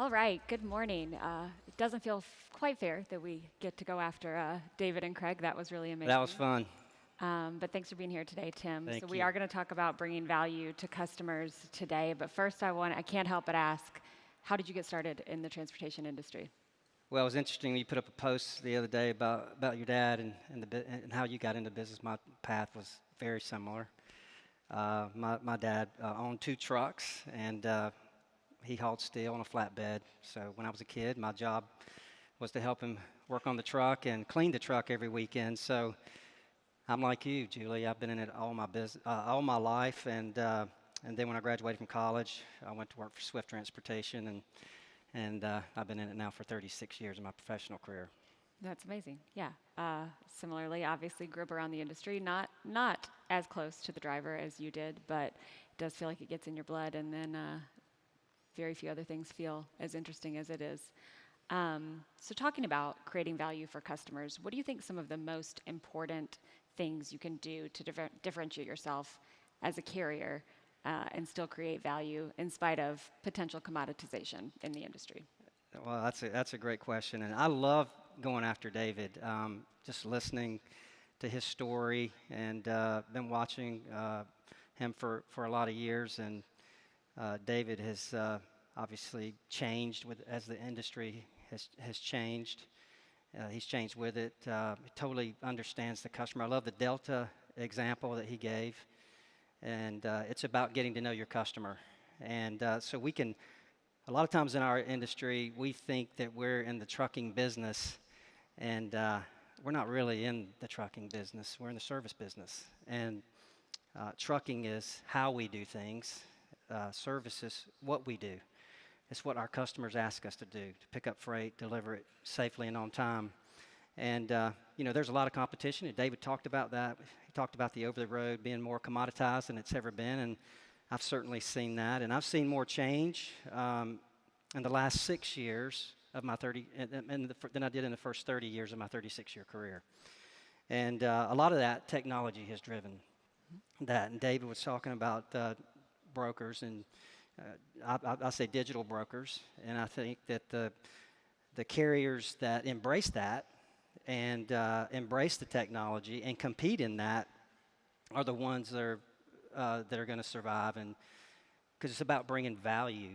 All right, good morning. It doesn't feel quite fair that we get to go after David and Craig. That was really That was amazing. fun. But thanks for being here today, Tim. So Thank we you. are going to talk about bringing value to customers today. But first, I can't help but ask, how did you get started in the transportation industry? Well, it was interesting. You put up a post the other day about your dad and how you got into business. My path was very similar. My dad owned two trucks, and he hauled steel on a flatbed. So when I was a kid, my job was to help him work on the truck and clean the truck every weekend. So I'm like you, Julie. I've been in it all my life, and then when I graduated from college, I went to work for Swift Transportation, and I've been in it now for 36 years in my professional career. That's amazing. Yeah. Similarly, obviously grew up around the industry, not as close to the driver as you did, but it does feel like it gets in your blood, and then very few other things feel as interesting as it is. So talking about creating value for customers, what do you think some of the most important things you can do to differentiate yourself as a carrier and still create value in spite of potential commoditization in the industry? Well, that's a great question, and I love going after David. Just listening to his story, and been watching him for a lot of years. And David has obviously changed as the industry has changed. He's changed with it. He totally understands the customer. I love the Delta example that he gave, and it's about getting to know your customer. And so we can. A lot of times in our industry, we think that we're in the trucking business, and we're not really in the trucking business. We're in the service business. And trucking is how we do things. Service is what we do. It's what our customers ask us to do, to pick up freight, deliver it safely and on time. And, there's a lot of competition, and David talked about that. He talked about the over-the-road being more commoditized than it's ever been, and I've certainly seen that, and I've seen more change in the last 6 years of my 30, than I did in the first 30 years of my 36-year career. And a lot of that technology has driven that. And David was talking about brokers, and I say digital brokers, and I think that the carriers that embrace that and embrace the technology and compete in that are the ones that are going to survive, and because it's about bringing value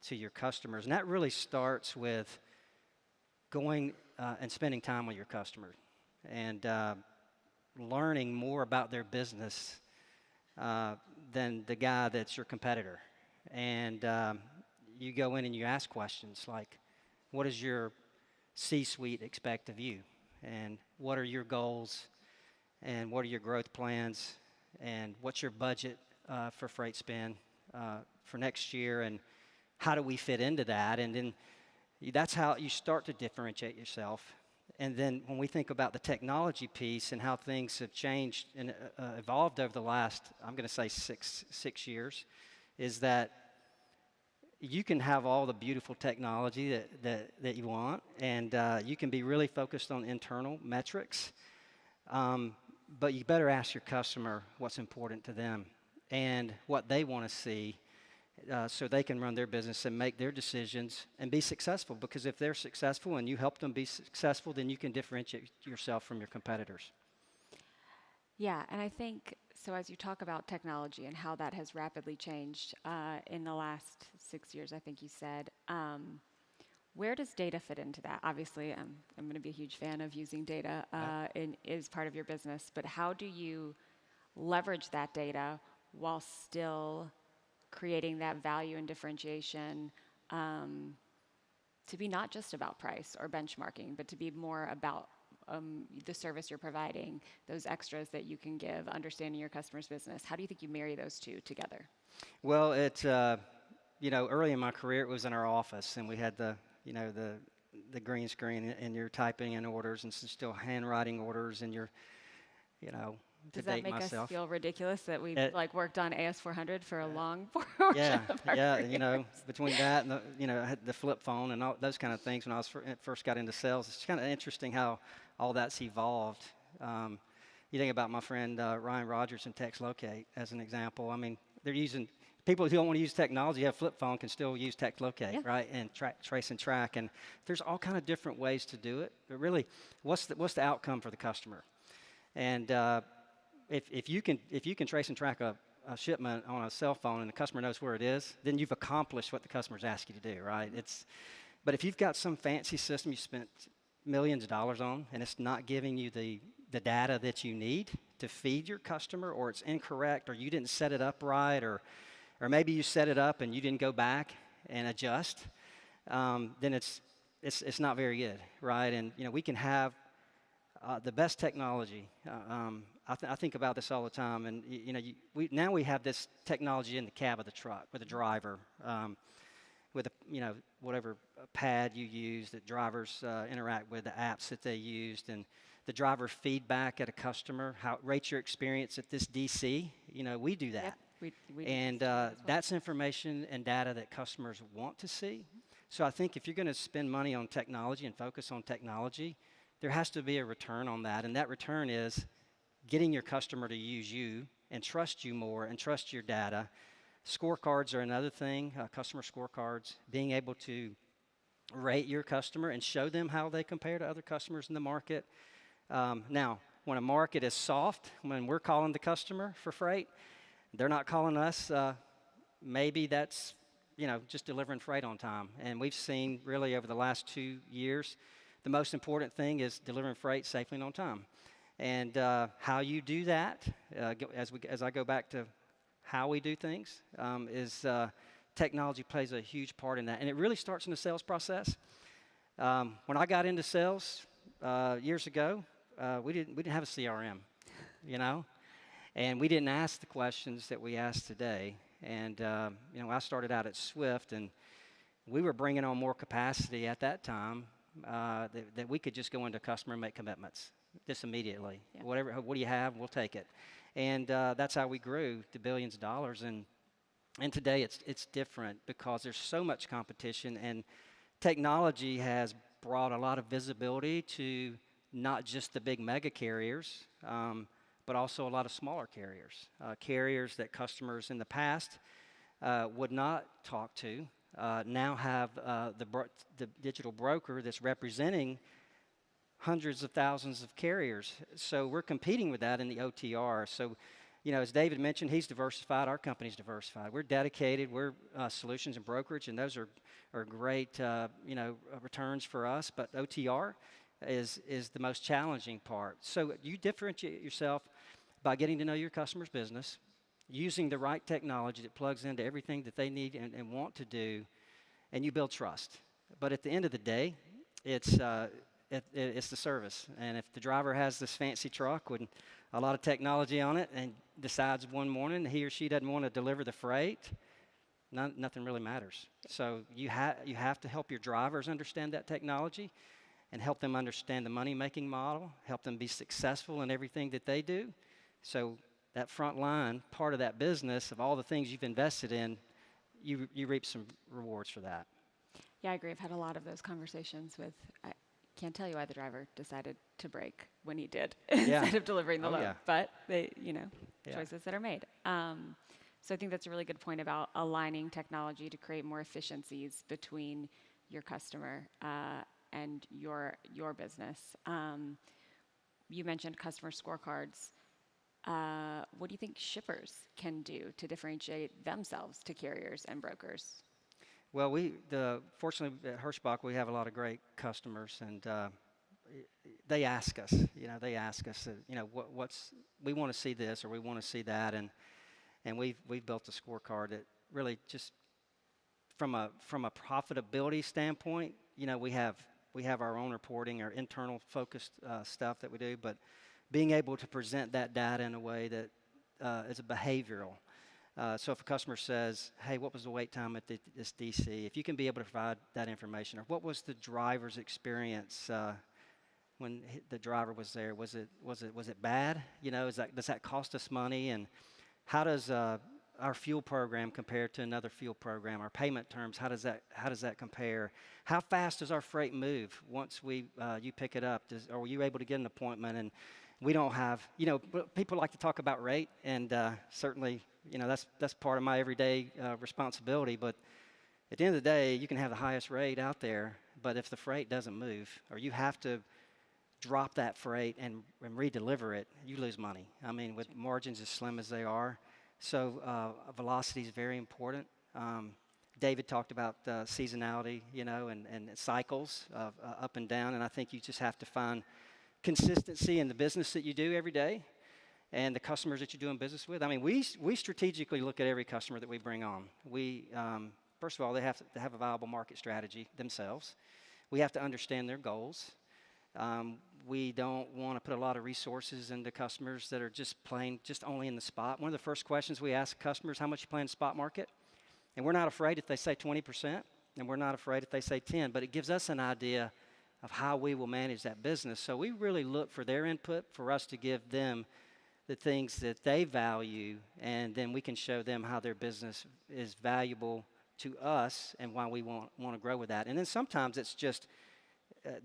to your customers, and that really starts with going and spending time with your customer and learning more about their business than the guy that's your competitor. And you go in and you ask questions like, what does your C-suite expect of you, and what are your goals, and what are your growth plans, and what's your budget for freight spend for next year, and how do we fit into that? And then that's how you start to differentiate yourself. And then when we think about the technology piece and how things have changed and evolved over the last, I'm going to say six years, is that you can have all the beautiful technology that you want, and you can be really focused on internal metrics. But you better ask your customer what's important to them and what they want to see so they can run their business and make their decisions and be successful. Because if they're successful and you help them be successful, then you can differentiate yourself from your competitors. Yeah, and I think, so as you talk about technology and how that has rapidly changed in the last 6 years, I think you said, where does data fit into that? Obviously, I'm going to be a huge fan of using data as part of your business, but how do you leverage that data while still creating that value and differentiation to be not just about price or benchmarking, but to be more about the service you're providing, those extras that you can give, understanding your customer's business? How do you think you marry those two together? Well, early in my career, it was in our office, and we had the green screen, and you're typing in orders and still handwriting orders, and you're, Does that make us feel ridiculous that we worked on AS400 for a long portion of our careers? Between that and I had the flip phone and all those kind of things when I first got into sales, it's kind of interesting how all that's evolved. You think about my friend Ryan Rogers and TextLocate as an example. I mean, people who don't want to use technology, have a flip phone, can still use text locate, Yeah. right, and trace and track. And there's all kind of different ways to do it. But really, what's the outcome for the customer? And if you can trace and track a shipment on a cell phone and the customer knows where it is, then you've accomplished what the customer's asked you to do, right? But if you've got some fancy system you spent millions of dollars on and it's not giving you the data that you need to feed your customer, or it's incorrect, or you didn't set it up right, or maybe you set it up and you didn't go back and adjust, then it's not very good, right? And we can have the best technology. I think about this all the time, and now we have this technology in the cab of the truck with a driver, with whatever pad you use that drivers interact with, the apps that they used, and the driver feedback at a customer, how rate your experience at this DC. We do that. Yep, we And do as well. that's information and data that customers want to see. So I think if you're going to spend money on technology and focus on technology, there has to be a return on that. And that return is getting your customer to use you and trust you more and trust your data. Scorecards are another thing, customer scorecards, being able to rate your customer and show them how they compare to other customers in the market. Now, when a market is soft, when we're calling the customer for freight, they're not calling us. Maybe that's just delivering freight on time. And we've seen really over the last 2 years, the most important thing is delivering freight safely and on time. And how you do that, as I go back to how we do things, is technology plays a huge part in that. And it really starts in the sales process. When I got into sales years ago, we didn't have a CRM, and we didn't ask the questions that we ask today. And I started out at Swift, and we were bringing on more capacity at that time that we could just go into a customer and make commitments just immediately. Yeah. What do you have? We'll take it. And that's how we grew to billions of dollars. And today it's different because there's so much competition, and technology has brought a lot of visibility to not just the big mega carriers, but also a lot of smaller carriers, carriers that customers in the past would not talk to, now have the digital broker that's representing hundreds of thousands of carriers. So we're competing with that in the OTR. So, as David mentioned, he's diversified. Our company's diversified. We're dedicated. We're solutions and brokerage, and those are great, returns for us. But OTR is the most challenging part. So you differentiate yourself by getting to know your customer's business, using the right technology that plugs into everything that they need and want to do, and you build trust. But at the end of the day, it's the service. And if the driver has this fancy truck with a lot of technology on it and decides one morning he or she doesn't want to deliver the freight, nothing really matters. So you have to help your drivers understand that technology and help them understand the money-making model, help them be successful in everything that they do. So that front line, part of that business, of all the things you've invested in, you reap some rewards for that. Yeah, I agree. I've had a lot of those conversations with, I can't tell you why the driver decided to brake when he did instead of delivering the load. Yeah. But they, Yeah. choices that are made. So I think that's a really good point about aligning technology to create more efficiencies between your customer and your business. You mentioned customer scorecards. What do you think shippers can do to differentiate themselves to carriers and brokers? Well, fortunately at Hirschbach, we have a lot of great customers, and they ask us, we want to see this or we want to see that, and we've built a scorecard that really just from a profitability standpoint, we have our own reporting, our internal focused stuff that we do, but being able to present that data in a way that is a behavioral. So if a customer says, hey, what was the wait time at this DC? If you can be able to provide that information, or what was the driver's experience when the driver was there? Was it bad? Does that cost us money? And how does our fuel program compare to another fuel program? Our payment terms, how does that compare? How fast does our freight move once you pick it up? Are you able to get an appointment? And we don't have, people like to talk about rate, and certainly That's part of my everyday responsibility. But at the end of the day, you can have the highest rate out there, but if the freight doesn't move, or you have to drop that freight and redeliver it, you lose money. I mean, with margins as slim as they are. So velocity is very important. David talked about seasonality, and cycles of up and down, and I think you just have to find consistency in the business that you do every day and the customers that you're doing business with. I mean, we strategically look at every customer that we bring on. First of all, they have to have a viable market strategy themselves. We have to understand their goals. We don't want to put a lot of resources into customers that are just only in the spot. One of the first questions we ask customers, how much you play in the spot market? And we're not afraid if they say 20%, and we're not afraid if they say 10, but it gives us an idea of how we will manage that business. So we really look for their input, for us to give them the things that they value, and then we can show them how their business is valuable to us and why we want to grow with that. And then sometimes it's just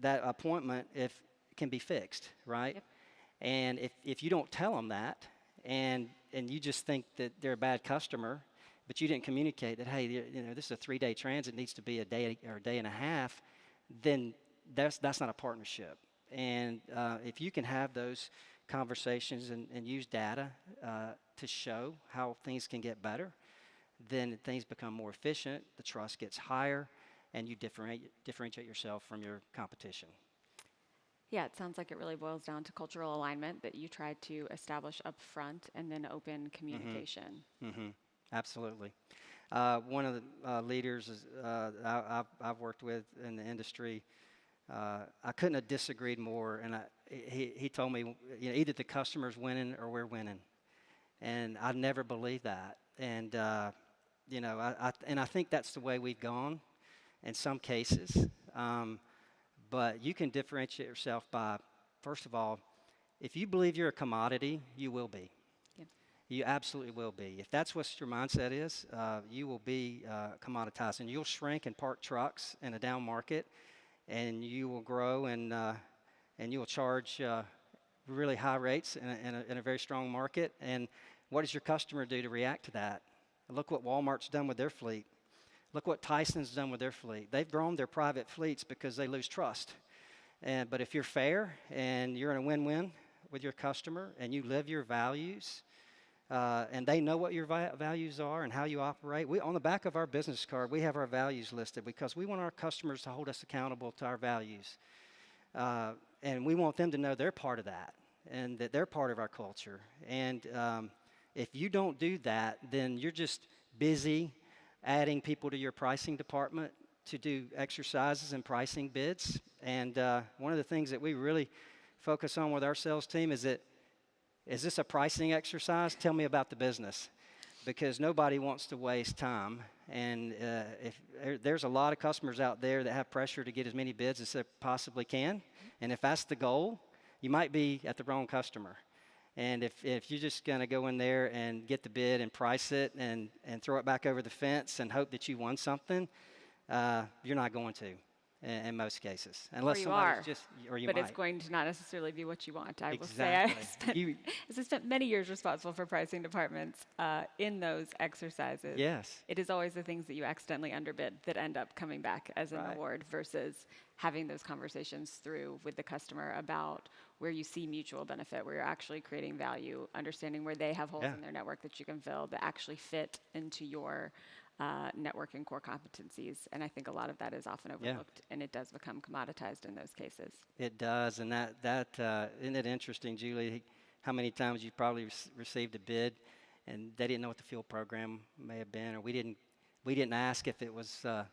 that appointment can be fixed, right? Yep. And if you don't tell them that, and you just think that they're a bad customer, but you didn't communicate that, hey, this is a 3-day transit, needs to be a day or a day and a half, then that's not a partnership. And if you can have those conversations and use data to show how things can get better, then things become more efficient, the trust gets higher, and you differentiate yourself from your competition. Yeah, it sounds like it really boils down to cultural alignment that you try to establish up front and then open communication. Mm-hmm. Absolutely. One of the leaders I've worked with in the industry, I couldn't have disagreed more, and he told me, either the customer's winning or we're winning, and I never believed that, and I think that's the way we've gone in some cases, but you can differentiate yourself by, first of all, if you believe you're a commodity, you will be. Yep. You absolutely will be. If that's what your mindset is, you will be commoditized, and you'll shrink and park trucks in a down market, and you will grow and you will charge really high rates in a very strong market. And what does your customer do to react to that? Look what Walmart's done with their fleet. Look what Tyson's done with their fleet. They've grown their private fleets because they lose trust. But if you're fair and you're in a win-win with your customer and you live your values, and they know what your values are and how you operate. On the back of our business card, we have our values listed because we want our customers to hold us accountable to our values. And we want them to know they're part of that and that they're part of our culture. And if you don't do that, then you're just busy adding people to your pricing department to do exercises and pricing bids. And one of the things that we really focus on with our sales team is this a pricing exercise? Tell me about the business, because nobody wants to waste time. And there's a lot of customers out there that have pressure to get as many bids as they possibly can. And if that's the goal, you might be at the wrong customer. And if you're just going to go in there and get the bid and price it and throw it back over the fence and hope that you won something, you're not going to. In most cases, unless somebody's but it's going to not necessarily be what you want. I will say I spent many years responsible for pricing departments in those exercises. Yes. It is always the things that you accidentally underbid that end up coming back as an award versus having those conversations through with the customer about where you see mutual benefit, where you're actually creating value, understanding where they have holes in their network that you can fill that actually fit into your network and core competencies. And I think a lot of that is often overlooked, and it does become commoditized in those cases. It does, and that isn't it interesting, Julie, how many times you probably received a bid and they didn't know what the fuel program may have been, or we didn't ask if it was the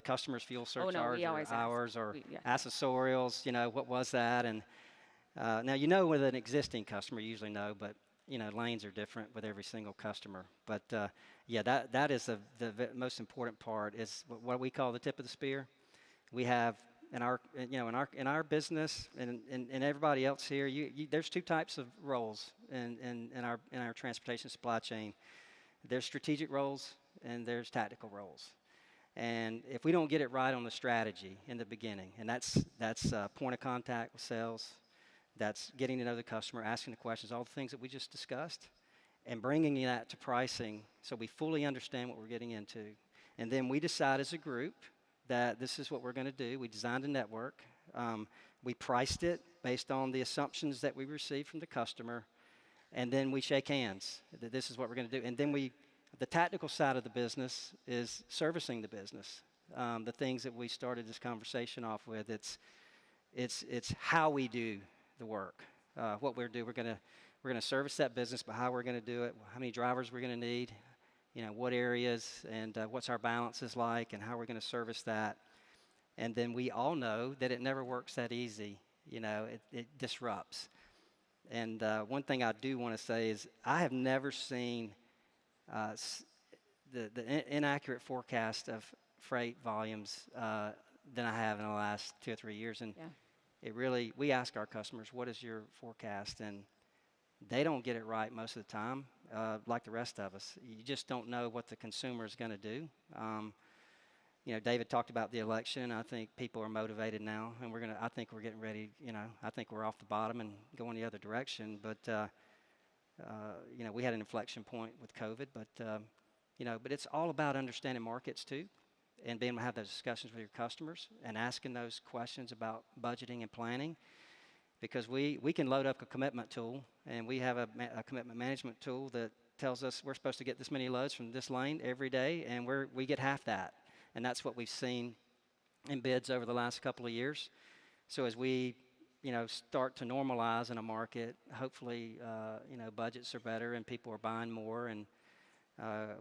customer's fuel surcharge or ours or accessorials, what was that? And now with an existing customer, you usually know, but lanes are different with every single customer. But that is the most important part, is what we call the tip of the spear. We have in our business and everybody else here, there's two types of roles in our transportation supply chain. There's strategic roles and there's tactical roles. And if we don't get it right on the strategy in the beginning, and that's point of contact with sales, that's getting to know the customer, asking the questions, all the things that we just discussed. and bringing that to pricing so we fully understand what we're getting into. And then we decide as a group that this is what we're going to do. We designed a network. We priced it based on the assumptions that we received from the customer. And then we shake hands that this is what we're going to do. And then the tactical side of the business is servicing the business. The things that we started this conversation off with, it's how we do the work. What we're going to service that business, but how we're going to do it, how many drivers we're going to need, what areas, and what's our balances like, and how we're going to service that. And then we all know that it never works that easy. It disrupts. And one thing I do want to say is I have never seen the inaccurate forecast of freight volumes than I have in the last 2 or 3 years. And we ask our customers, what is your forecast? And they don't get it right most of the time, like the rest of us. You just don't know what the consumer is going to do. David talked about the election. I think people are motivated now, and I think we're getting ready. I think we're off the bottom and going the other direction. But we had an inflection point with COVID. But it's all about understanding markets too, and being able to have those discussions with your customers and asking those questions about budgeting and planning. Because we can load up a commitment tool, and we have a commitment management tool that tells us we're supposed to get this many loads from this lane every day, and we get half that. And that's what we've seen in bids over the last couple of years. So as we, start to normalize in a market, hopefully, budgets are better and people are buying more, and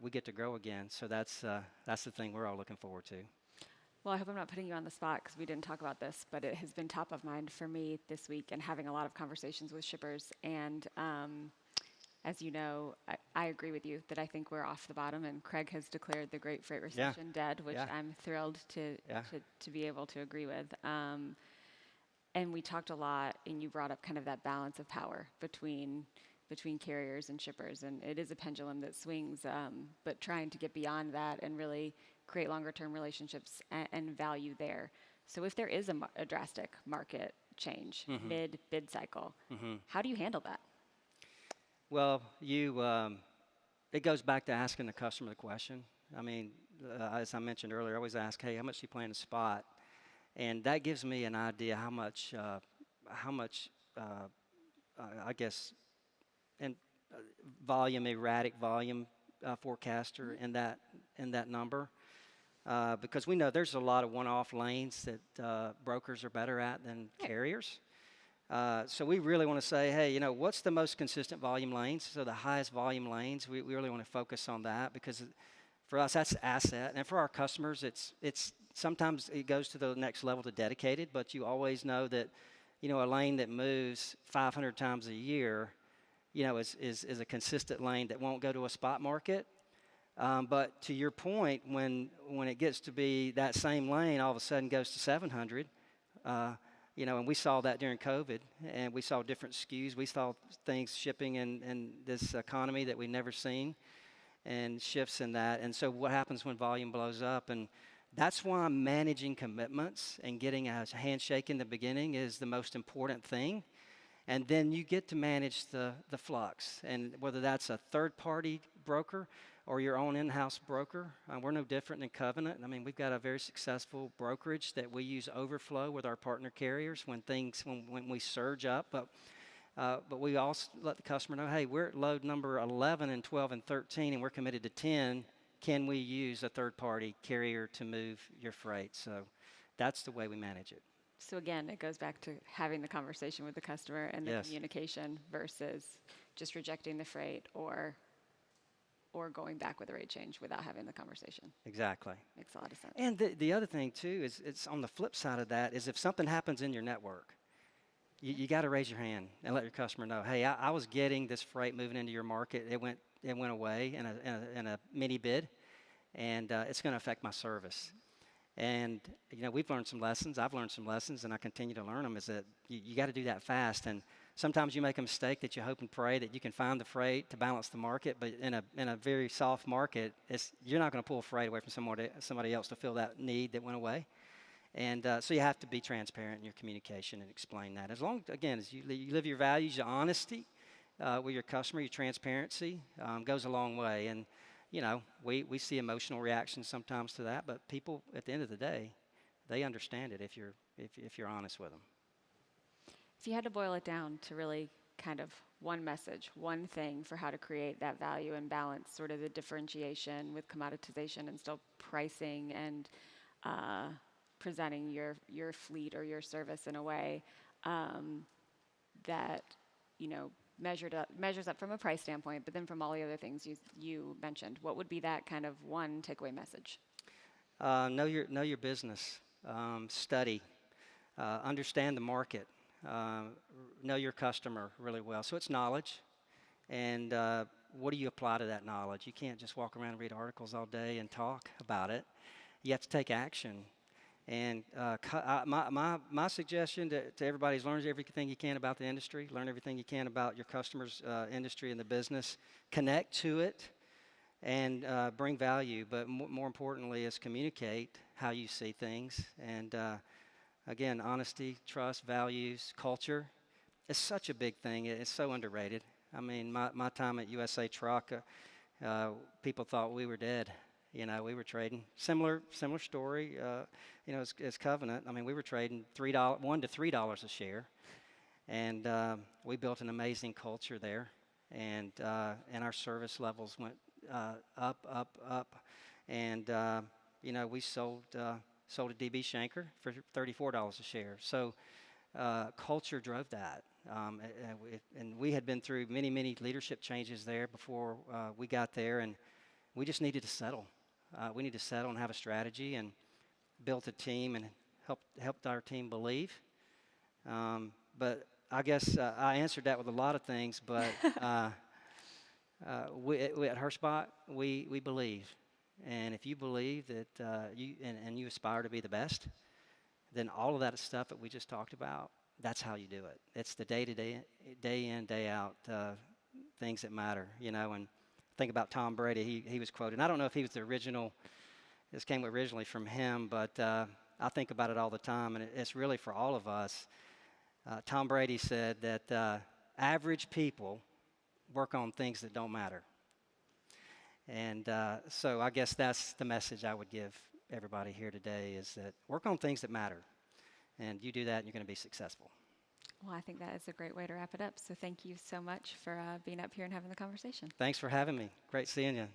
we get to grow again. So that's the thing we're all looking forward to. Well, I hope I'm not putting you on the spot because we didn't talk about this, but it has been top of mind for me this week and having a lot of conversations with shippers. And as you know, I agree with you that I think we're off the bottom, and Craig has declared the Great Freight Recession dead, which I'm thrilled to be able to agree with. And we talked a lot, and you brought up kind of that balance of power between carriers and shippers, and it is a pendulum that swings, but trying to get beyond that and really create longer-term relationships and value there. So if there is a drastic market change mid-bid cycle, how do you handle that? Well, it goes back to asking the customer the question. I mean, as I mentioned earlier, I always ask, hey, how much do you plan to spot? And that gives me an idea how much I guess, and erratic volume forecaster in that number. Because we know there's a lot of one-off lanes that brokers are better at than carriers. So we really want to say, hey, what's the most consistent volume lanes? So the highest volume lanes, we really want to focus on that, because for us, that's asset. And for our customers, it's sometimes it goes to the next level to dedicated, but you always know that, a lane that moves 500 times a year, is a consistent lane that won't go to a spot market. But to your point, when it gets to be that same lane, all of a sudden goes to 700, and we saw that during COVID, and we saw different SKUs. We saw things shipping in this economy that we've never seen, and shifts in that. And so what happens when volume blows up? And that's why managing commitments and getting a handshake in the beginning is the most important thing. And then you get to manage the flux. And whether that's a third-party broker or your own in-house broker, we're no different than Covenant. I mean, we've got a very successful brokerage that we use overflow with our partner carriers when we surge up. But we also let the customer know, hey, we're at load number 11 and 12 and 13, and we're committed to 10. Can we use a third-party carrier to move your freight? So that's the way we manage it. So again, it goes back to having the conversation with the customer and the communication versus just rejecting the freight or going back with a rate change without having the conversation. Exactly. Makes a lot of sense. And the other thing, too, is it's on the flip side of that is if something happens in your network, you got to raise your hand and let your customer know, hey, I was getting this freight moving into your market. It went away in a mini bid, and it's going to affect my service. And, we've learned some lessons. I've learned some lessons, and I continue to learn them, is that you got to do that fast. And sometimes you make a mistake that you hope and pray that you can find the freight to balance the market, but in a very soft market, you're not going to pull freight away from somebody else to fill that need that went away. And so you have to be transparent in your communication and explain that. As long, again, as you live your values, your honesty, with your customer, your transparency goes a long way. And, we see emotional reactions sometimes to that, but people at the end of the day, they understand it if you're honest with them. If you had to boil it down to really kind of one message, one thing for how to create that value and balance, sort of the differentiation with commoditization and still pricing and presenting your fleet or your service in a way that measures up from a price standpoint, but then from all the other things you mentioned, what would be that kind of one takeaway message? Know your business, study, understand the market, know your customer really well. So it's knowledge, and what do you apply to that knowledge? You can't just walk around and read articles all day and talk about it. You have to take action. And my suggestion to everybody is learn everything you can about the industry, learn everything you can about your customers' industry and the business, connect to it, and bring value. But more importantly is communicate how you see things. And again, honesty, trust, values, culture. It's such a big thing. It's so underrated. I mean, my time at USA Truck, people thought we were dead. We were trading similar story. As Covenant. I mean, we were trading $1 to $3 a share, and we built an amazing culture there, and our service levels went up, and we sold a DB Shanker for $34 a share. So culture drove that, and we had been through many leadership changes there before we got there, and we just needed to settle. We need to settle and have a strategy, and built a team and helped our team believe. But I guess I answered that with a lot of things, but we at Hirschbach, we believe. And if you believe that you aspire to be the best, then all of that stuff that we just talked about, that's how you do it. It's the day-to-day, day in, day out things that matter, and think about Tom Brady. He was quoted. And I don't know if he was the original. This came originally from him, but I think about it all the time, and it's really for all of us. Tom Brady said that average people work on things that don't matter. And so I guess that's the message I would give everybody here today is that work on things that matter. And you do that, and you're going to be successful. Well, I think that is a great way to wrap it up. So thank you so much for being up here and having the conversation. Thanks for having me. Great seeing you.